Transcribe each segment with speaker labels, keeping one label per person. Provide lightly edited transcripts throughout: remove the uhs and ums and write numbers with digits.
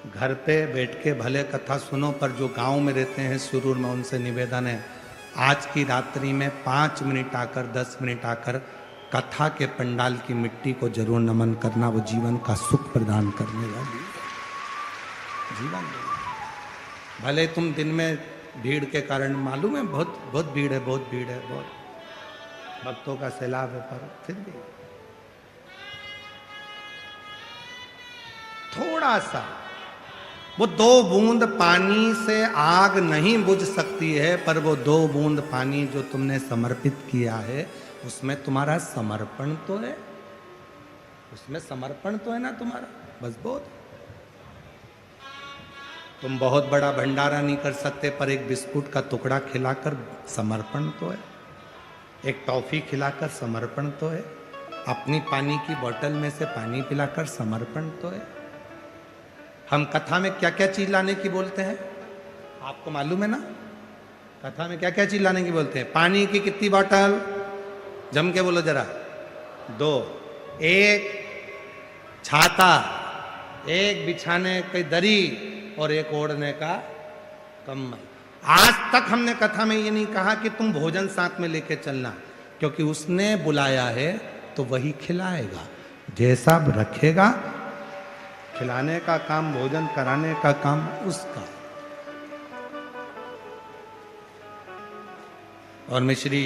Speaker 1: घर पे बैठ के भले कथा सुनो, पर जो गांव में रहते हैं सुरूर में, उनसे निवेदन है आज की रात्रि में 5 मिनट आकर 10 मिनट आकर कथा के पंडाल की मिट्टी को जरूर नमन करना। वो जीवन का सुख प्रदान करने वाली जीवन। भले तुम दिन में भीड़ के कारण, मालूम है बहुत बहुत भीड़ है, बहुत भीड़ है, बहुत भक्तों का सैलाब है, पर फिर भी थोड़ा सा, वो 2 बूंद पानी से आग नहीं बुझ सकती है, पर वो 2 बूंद पानी जो तुमने समर्पित किया है उसमें तुम्हारा समर्पण तो है, उसमें समर्पण तो है ना तुम्हारा, बस बहुत। तुम बहुत बड़ा भंडारा नहीं कर सकते, पर एक बिस्कुट का टुकड़ा खिलाकर समर्पण तो है, एक टॉफी खिलाकर समर्पण तो है, अपनी पानी की बोतल में से पानी पिलाकर समर्पण तो है। हम कथा में क्या क्या चीज लाने की बोलते हैं, आपको मालूम है ना? कथा में क्या क्या चीज लाने की बोलते हैं? पानी की कितनी बोतल? जम के बोलो जरा। 2, एक छाता, एक बिछाने की दरी और एक ओढ़ने का कम्बल। आज तक हमने कथा में ये नहीं कहा कि तुम भोजन साथ में लेके चलना, क्योंकि उसने बुलाया है तो वही खिलाएगा, जैसा रखेगा खिलाने का काम, भोजन कराने का काम उसका। और मैं श्री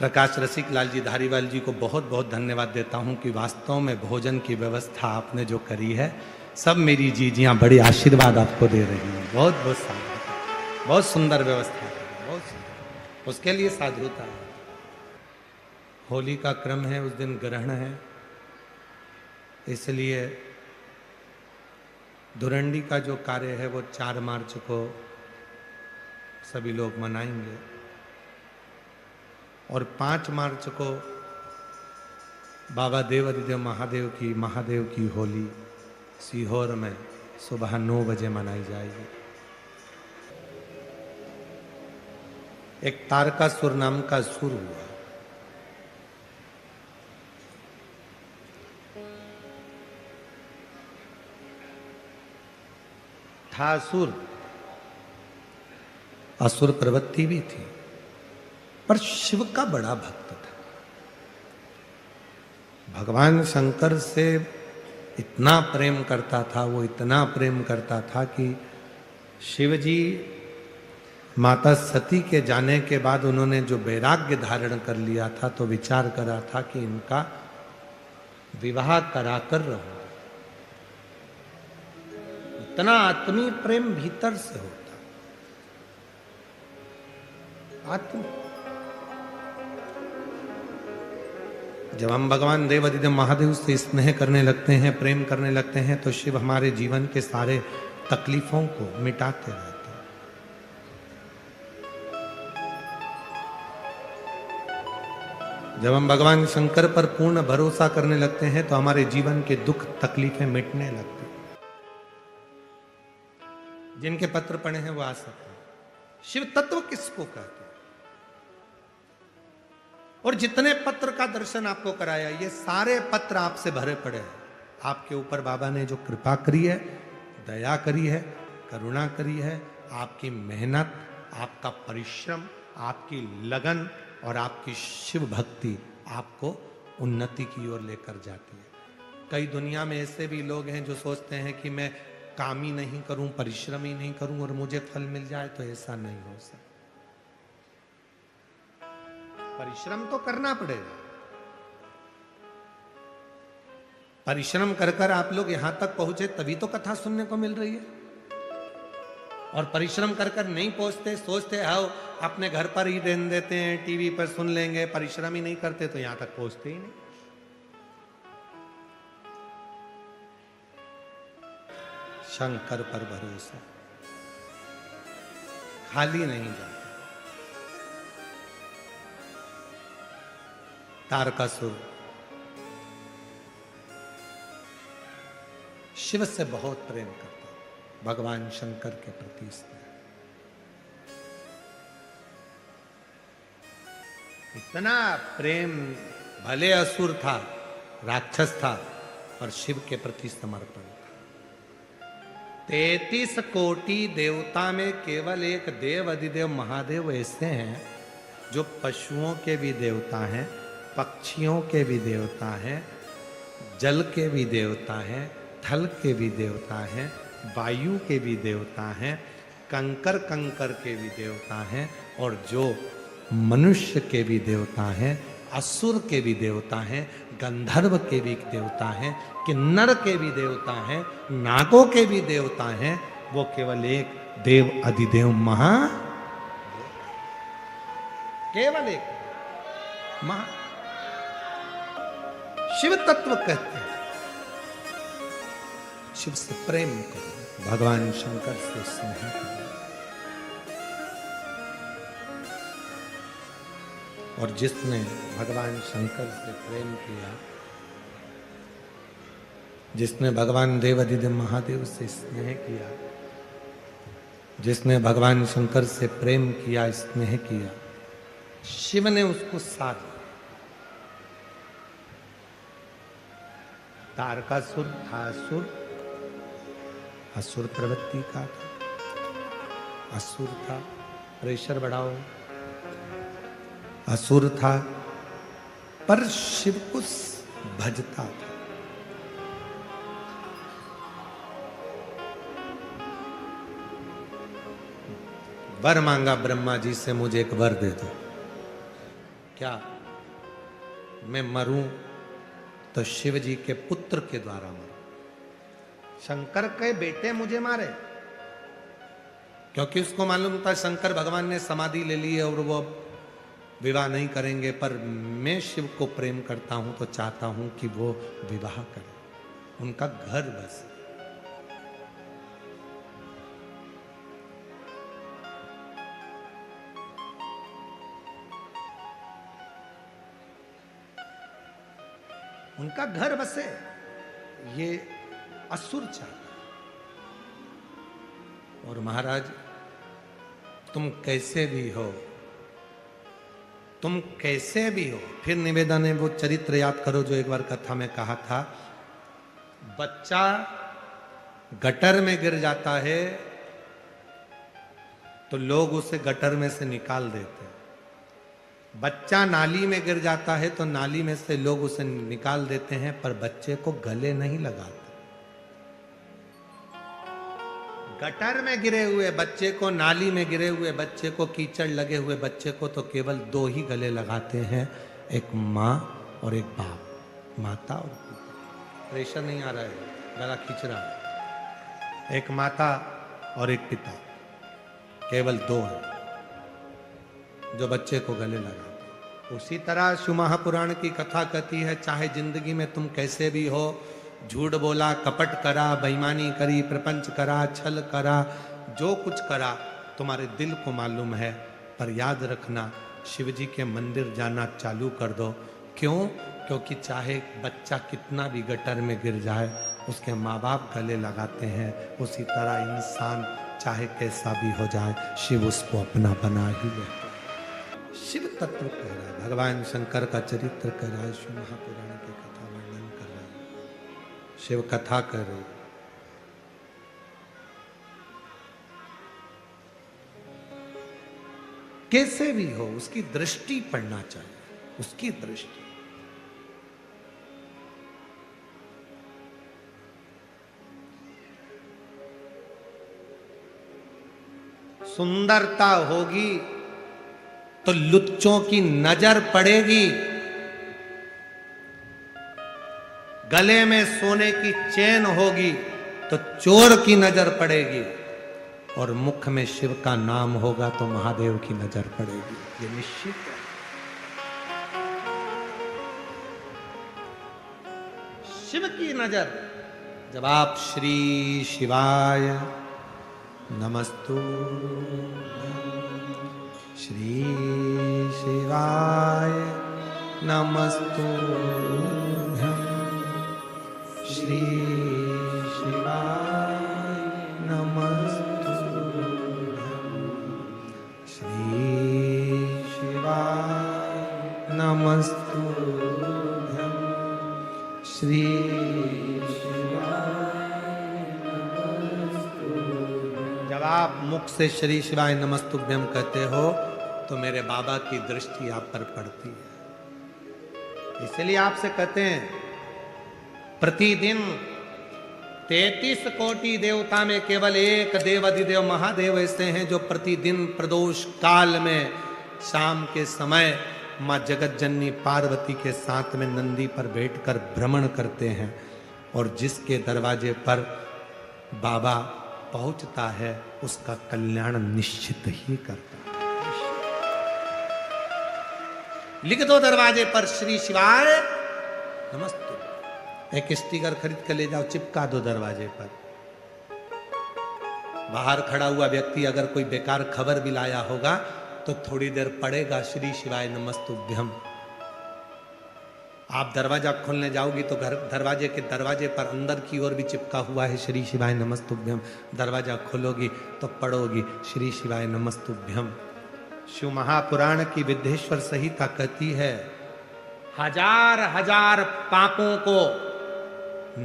Speaker 1: प्रकाश रसिक लाल जी धारीवाल जी को बहुत बहुत धन्यवाद देता हूं कि वास्तव में भोजन की व्यवस्था आपने जो करी है, सब मेरी जीजियां बड़ी आशीर्वाद आपको दे रही हैं। बहुत बहुत साधुता, बहुत सुंदर व्यवस्था है, बहुत सुंदर। उसके लिए साधुता है। होली का क्रम है, उस दिन ग्रहण है, इसलिए धुरंडी का जो कार्य है वो 4 मार्च को सभी लोग मनाएंगे, और 5 मार्च को बाबा देव अधिदेव महादेव की होली सीहोर में सुबह 9 बजे मनाई जाएगी। एक तारकासुर नाम का असुर हुआ, था असुर, असुर प्रवृत्ति भी थी, पर शिव का बड़ा भक्त था। भगवान शंकर से इतना प्रेम करता था, वो इतना प्रेम करता था कि शिव जी माता सती के जाने के बाद उन्होंने जो वैराग्य धारण कर लिया था, तो विचार करा था कि इनका विवाह कराकर रहूं। इतना आत्मीय प्रेम भीतर से होता, आत्म। जब हम भगवान देव अधिदेव महादेव से स्नेह करने लगते हैं, प्रेम करने लगते हैं, तो शिव हमारे जीवन के सारे तकलीफों को मिटाते रहते हैं। जब हम भगवान शंकर पर पूर्ण भरोसा करने लगते हैं, तो हमारे जीवन के दुख तकलीफें मिटने लगती हैं। जिनके पत्र पढ़े हैं वो आ सकते हैं। शिव तत्व किसको कहते हैं? और जितने पत्र का दर्शन आपको कराया, ये सारे पत्र आपसे भरे पड़े हैं। आपके ऊपर बाबा ने जो कृपा करी है, दया करी है, करुणा करी है, आपकी मेहनत, आपका परिश्रम, आपकी लगन और आपकी शिव भक्ति आपको उन्नति की ओर लेकर जाती है। कई दुनिया में ऐसे भी लोग हैं जो सोचते हैं कि मैं काम ही नहीं करूं, परिश्रम ही नहीं करूं और मुझे फल मिल जाए, तो ऐसा नहीं हो सकता। परिश्रम तो करना पड़ेगा। परिश्रम कर कर आप लोग यहां तक पहुंचे, तभी तो कथा सुनने को मिल रही है। और परिश्रम कर कर नहीं पहुंचते, सोचते आओ अपने घर पर ही रहने देते हैं, टीवी पर सुन लेंगे, परिश्रम ही नहीं करते, तो यहां तक पहुंचते ही नहीं। शंकर पर भरोसा, खाली नहीं जाता। तारकासुर शिव से बहुत प्रेम करता, भगवान शंकर के प्रति स्नेह, इतना प्रेम। भले असुर था, राक्षस था, पर शिव के प्रति समर्पण था। 33 कोटि देवता में केवल एक देव अधिदेव महादेव ऐसे हैं जो पशुओं के भी देवता हैं, पक्षियों के भी देवता हैं, जल के भी देवता हैं, थल के भी देवता हैं, वायु के भी देवता हैं, कंकर कंकर के भी देवता हैं, और जो मनुष्य के भी देवता हैं, असुर के भी देवता हैं, गंधर्व के भी देवता हैं, किन्नर के भी देवता हैं, नागों के भी देवता हैं, वो केवल एक देव अधिदेव महा, केवल एक महा शिव तत्व कहते हैं। शिव से प्रेम करो, भगवान शंकर से स्नेह करो। और जिसने भगवान शंकर से प्रेम किया, जिसने भगवान देवाधिदेव महादेव से स्नेह किया, जिसने भगवान शंकर से प्रेम किया, स्नेह किया, शिव ने उसको साथ दिया। तारकासुर था असुर, असुर प्रवृत्ति का था, असुर था, प्रेशर बढ़ाओ, असुर था, पर शिव को भजता था। वर मांगा ब्रह्मा जी से, मुझे एक वर दे दो। क्या मैं मरूं तो शिव जी के पुत्र के द्वारा मरूं। शंकर के बेटे मुझे मारे, क्योंकि उसको मालूम था शंकर भगवान ने समाधि ले ली है और वो विवाह नहीं करेंगे, पर मैं शिव को प्रेम करता हूं तो चाहता हूं कि वो विवाह करें, उनका घर बस। उनका घर बसे, ये असुर चाहता। और महाराज तुम कैसे भी हो, तुम कैसे भी हो, फिर निवेदन है वो चरित्र याद करो जो एक बार कथा में कहा था। बच्चा गटर में गिर जाता है तो लोग उसे गटर में से निकाल देते हैं, बच्चा नाली में गिर जाता है तो नाली में से लोग उसे निकाल देते हैं, पर बच्चे को गले नहीं लगाते। गटर में गिरे हुए बच्चे को, नाली में गिरे हुए बच्चे को, कीचड़ लगे हुए बच्चे को तो केवल दो ही गले लगाते हैं, एक माँ और एक बाप, माता और पिता। प्रेशर नहीं आ रहा है, गला खींच रहा है। एक माता और एक पिता, केवल दो हैं जो बच्चे को गले लगाते। उसी तरह शिव महापुराण की कथा कहती है, चाहे जिंदगी में तुम कैसे भी हो, झूठ बोला, कपट करा, बेईमानी करी, प्रपंच करा, छल करा, जो कुछ करा तुम्हारे दिल को मालूम है, पर याद रखना शिव जी के मंदिर जाना चालू कर दो। क्यों? क्योंकि चाहे बच्चा कितना भी गटर में गिर जाए, उसके माँ बाप गले लगाते हैं, उसी तरह इंसान चाहे कैसा भी हो जाए, शिव उसको अपना बना ही लेता। शिव तत्व कह रहा है, भगवान शंकर का चरित्र कह रहा है, शिव महापुराण की कथा वर्णन कर रहा है, शिव कथा कर रहे। कैसे भी हो उसकी दृष्टि पड़ना चाहिए, उसकी दृष्टि। सुंदरता होगी तो लुच्चों की नजर पड़ेगी, गले में सोने की चेन होगी तो चोर की नजर पड़ेगी, और मुख में शिव का नाम होगा तो महादेव की नजर पड़ेगी, ये निश्चित है। शिव की नजर, जब आप श्री शिवाय नमस्तु, श्री शिवाय नमस्तुभ्यं, श्री शिवाय नमस्तुभ्यं, श्री शिवाय नमस्तुभ्यं, श्री शिवाय नमस्तुभ्यं। जब आप मुख से श्री शिवाय नमस्तुभ्यम कहते हो तो मेरे बाबा की दृष्टि आप पर पड़ती है। इसलिए आपसे कहते हैं प्रतिदिन 33 कोटि देवता में केवल एक देव अधिदेव महादेव ऐसे हैं जो प्रतिदिन प्रदोष काल में शाम के समय मां जगत जननी पार्वती के साथ में नंदी पर बैठकर भ्रमण करते हैं और जिसके दरवाजे पर बाबा पहुंचता है उसका कल्याण निश्चित ही करता है। लिख दो दरवाजे पर श्री शिवाय नमस्तुभ्यम। एक स्टिकर खरीद कर ले जाओ, चिपका दो दरवाजे पर। बाहर खड़ा हुआ व्यक्ति अगर कोई बेकार खबर भी लाया होगा तो थोड़ी देर पड़ेगा श्री शिवाय नमस्तुभ्यम। आप दरवाजा खोलने जाओगी तो घर दरवाजे के दरवाजे पर अंदर की ओर भी चिपका हुआ है श्री शिवाय नमस्तुभ्यम। दरवाजा खोलोगी तो पढ़ोगी श्री शिवाय नमस्तुभ्यम। शिव महापुराण की विद्येश्वर संहिता कहती है हजार हजार पापों को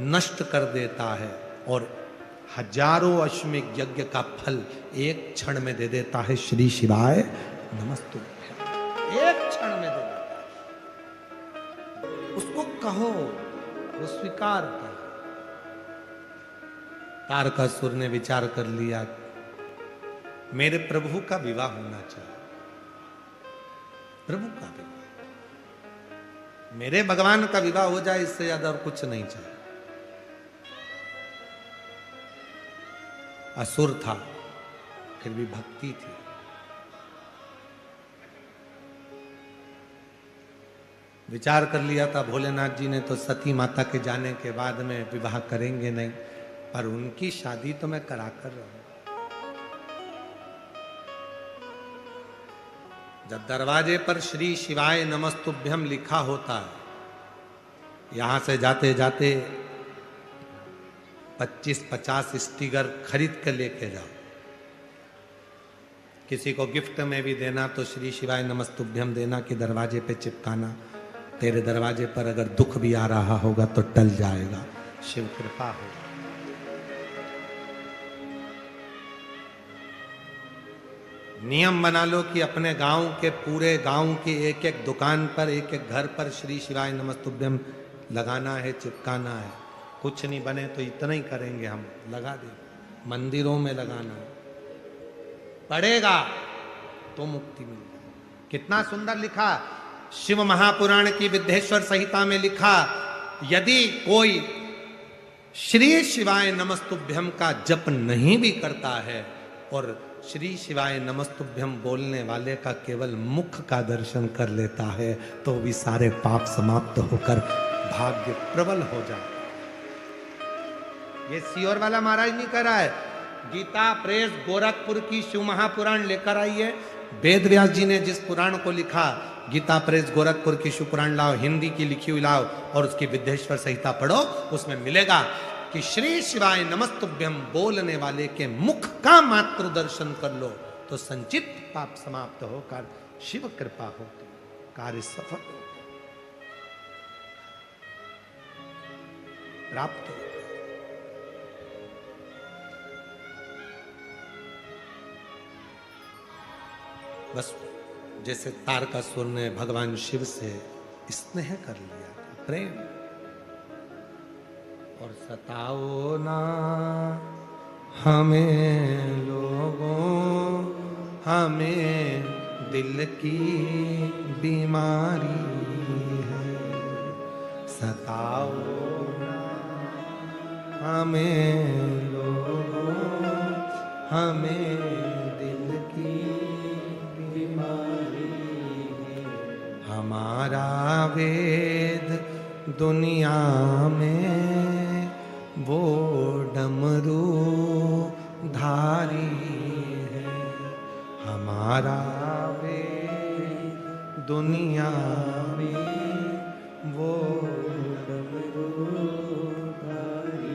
Speaker 1: नष्ट कर देता है और हजारों अश्वमेध यज्ञ का फल एक क्षण में दे देता है श्री शिवाय नमस्तुभ्यम। एक क्षण में दे देता है। उसको कहो, वो स्वीकार कर। तारकासुर ने विचार कर लिया मेरे प्रभु का विवाह होना चाहिए। प्रभु का विवाह, मेरे भगवान का विवाह हो जाए, इससे ज्यादा और कुछ नहीं चाहिए। असुर था फिर भी भक्ति थी। विचार कर लिया था भोलेनाथ जी ने तो सती माता के जाने के बाद में विवाह करेंगे नहीं, पर उनकी शादी तो मैं करा कर रहूं। जब दरवाजे पर श्री शिवाय नमस्तुभ्यम लिखा होता है, यहां से जाते जाते 25-50 स्टिकर खरीद कर लेके जाओ। किसी को गिफ्ट में भी देना तो श्री शिवाय नमस्तुभ्यम देना कि दरवाजे पे चिपकाना। तेरे दरवाजे पर अगर दुख भी आ रहा होगा तो टल जाएगा, शिव कृपा होगा। नियम बना लो कि अपने गांव के पूरे गांव की एक एक दुकान पर एक एक घर पर श्री शिवाय नमस्तुभ्यम लगाना है, चिपकाना है। कुछ नहीं बने तो इतना ही करेंगे हम, लगा दे। मंदिरों में लगाना पड़ेगा तो मुक्ति मिलेगी। कितना सुंदर लिखा शिव महापुराण की विद्येश्वर संहिता में लिखा, यदि कोई श्री शिवाय नमस्तुभ्यम का जप नहीं भी करता है और श्री शिवाय नमस्तुभ्यम बोलने वाले का केवल मुख का दर्शन कर लेता है तो भी सारे पाप समाप्त होकर भाग्य प्रबल हो जाए। ये सीओर वाला महाराज नहीं कर रहा है। गीता प्रेस गोरखपुर की शिव महापुराण लेकर आई है। वेद व्यास जी ने जिस पुराण को लिखा, गीता प्रेस गोरखपुर की शिव पुराण लाओ, हिंदी की लिखी हुई लाओ और उसकी विद्येश्वर संहिता पढ़ो। उसमें मिलेगा कि श्री शिवाय नमस्तुभ्यम बोलने वाले के मुख का मात्र दर्शन कर लो तो संचित पाप समाप्त होकर शिव कृपा हो तो कार्य सफल हो, प्राप्त हो। बस जैसे तारकासुर ने भगवान शिव से स्नेह कर लिया था, प्रेम। और सताओ ना हमें लोगों, हमें दिल की बीमारी है। सताओ ना हमें लोगों, हमें दिल की बीमारी है। हमारा वेद दुनिया में वो डमरू धारी है। हमारा वेद दुनिया में वो डमरू धारी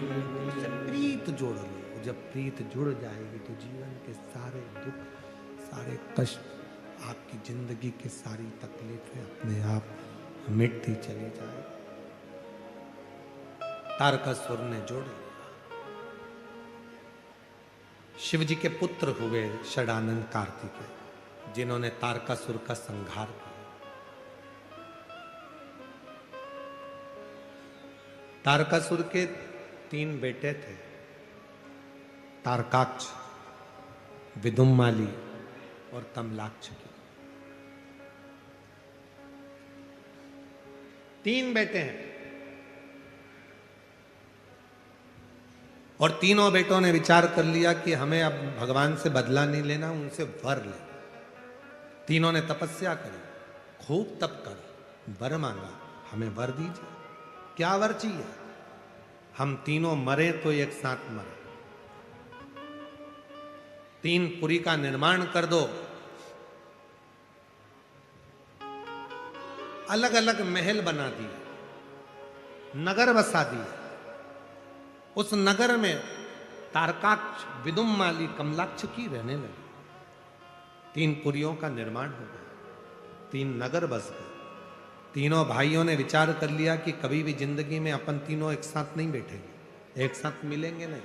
Speaker 1: है। जब प्रीत जोड़ लो, जब प्रीत जुड़ जाएगी तो जीवन के सारे दुख, सारे कष्ट, आपकी जिंदगी की सारी तकलीफें अपने आप मिटती चली जाए। तारकासुर ने जोड़ लिया। शिव जी के पुत्र हुए षडानंद कार्तिकेय, जिन्होंने तारकासुर का संहार किया। तारकासुर के 3 बेटे थे, तारकाक्ष, विदुम्माली और कमलाक्ष की। 3 बेटे हैं और तीनों बेटों ने विचार कर लिया कि हमें अब भगवान से बदला नहीं लेना, उनसे वर ले। तीनों ने तपस्या करी, खूब तप कर वर मांगा, हमें वर दीजिए। क्या वर चाहिए? हम तीनों मरे तो एक साथ मरे, 3 पुरी का निर्माण कर दो, अलग अलग महल बना दिए, नगर बसा दिए। उस नगर में तारकाक्ष, विदुम्माली, कमलाक्ष की रहने लगी। 3 पुरियों का निर्माण हो गया, 3 नगर बस गए। तीनों भाइयों ने विचार कर लिया कि कभी भी जिंदगी में अपन तीनों एक साथ नहीं बैठेंगे, एक साथ मिलेंगे नहीं।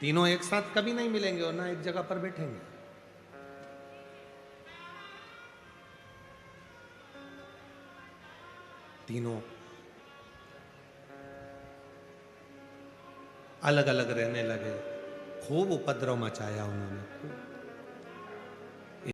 Speaker 1: तीनों एक साथ कभी नहीं मिलेंगे और ना एक जगह पर बैठेंगे। तीनों अलग अलग रहने लगे, खूब उपद्रव मचाया उन्होंने।